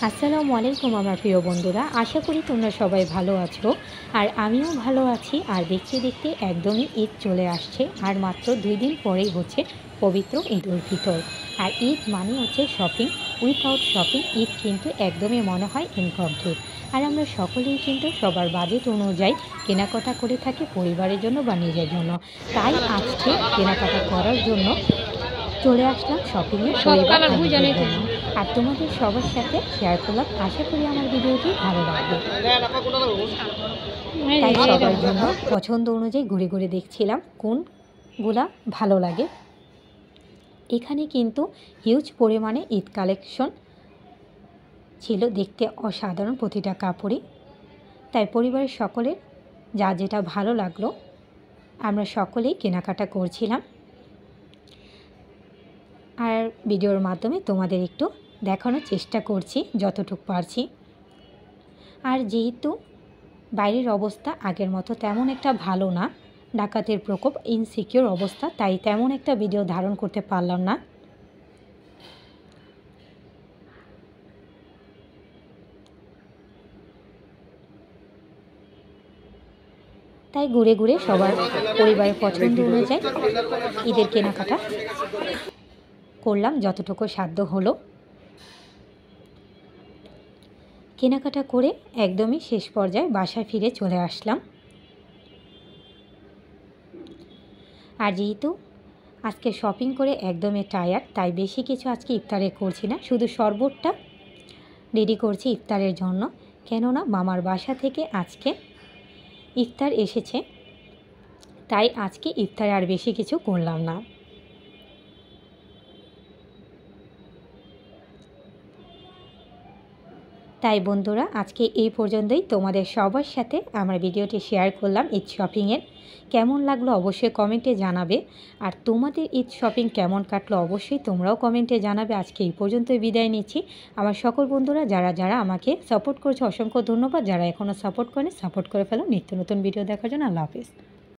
আসসালামু আলাইকুম আমার প্রিয় বন্ধুরা, আশা করি তোমরা সবাই ভালো আছো। আর আমিও ভালো আছি। আর দেখতে দেখতে একদমই ঈদ চলে আসছে, আর মাত্র 2 দিন পরেই হচ্ছে পবিত্র ঈদ উল ফিতর। আর ঈদ মানে হচ্ছে শপিং। উইথাউট শপিং ঈদ কিন্তু একদমই মনে হয় ইনকমপ্লিট। আর আমরা সকলেই কিন্তু সবার বাজেট অনুযায়ী কেনাকাটা করে থাকি পরিবারের জন্য বা নিজের জন্য। তাই আজকে কেনাকাটা করার জন্য চলে আসলাম শপিংয়ে পরিবার আর নিজের জন্য। আর তোমাদের সবার সাথে শেয়ার করলাম। আশা করি আমার ভিডিওটি ভালো লাগবে। তাই সবার জন্য পছন্দ অনুযায়ী ঘুরে ঘুরে দেখছিলাম কোনগুলা ভালো লাগে। এখানে কিন্তু হিউজ পরিমাণে ঈদ কালেকশন ছিল, দেখতে অসাধারণ প্রতিটা কাপড়ই। তাই পরিবারের সকলের যা যেটা ভালো লাগলো আমরা সকলেই কেনাকাটা করছিলাম। আর ভিডিওর মাধ্যমে তোমাদের একটু দেখানোর চেষ্টা করছি যতটুকু পারছি। আর যেহেতু বাইরের অবস্থা আগের মতো তেমন একটা ভালো না, ডাকাতের প্রকোপ, ইনসিকিউর অবস্থা, তাই তেমন একটা ভিডিও ধারণ করতে পারলাম না। তাই ঘুরে ঘুরে সবার পরিবারের পছন্দ অনুযায়ী ঈদের কেনাকাটা করলাম যতটুকু সাধ্য হলো। কেনাকাটা করে একদমই শেষ পর্যায়ে বাসায় ফিরে চলে আসলাম। আর যেহেতু আজকে শপিং করে একদমই টায়ার্ড, তাই বেশি কিছু আজকে ইফতারে করছি না, শুধু শরবতটা রেডি করছি ইফতারের জন্য। কেননা মামার বাসা থেকে আজকে ইফতার এসেছে, তাই আজকে ইফতারে আর বেশি কিছু করলাম না। তাই বন্ধুরা, আজকে এই পর্যন্তই। তোমাদের সবার সাথে আমার ভিডিওটি শেয়ার করলাম ঈদ শপিংয়ের। কেমন লাগলো অবশ্যই কমেন্টে জানাবে। আর তোমাদের ঈদ শপিং কেমন কাটলো অবশ্যই তোমরাও কমেন্টে জানাবে। আজকে এই পর্যন্তই বিদায় নিচ্ছি। আমার সকল বন্ধুরা যারা যারা আমাকে সাপোর্ট করছে অসংখ্য ধন্যবাদ। যারা এখনও সাপোর্ট করেনি সাপোর্ট করে ফেলো। নিত্য নতুন ভিডিও দেখার জন্য আল্লাহ হাফিজ।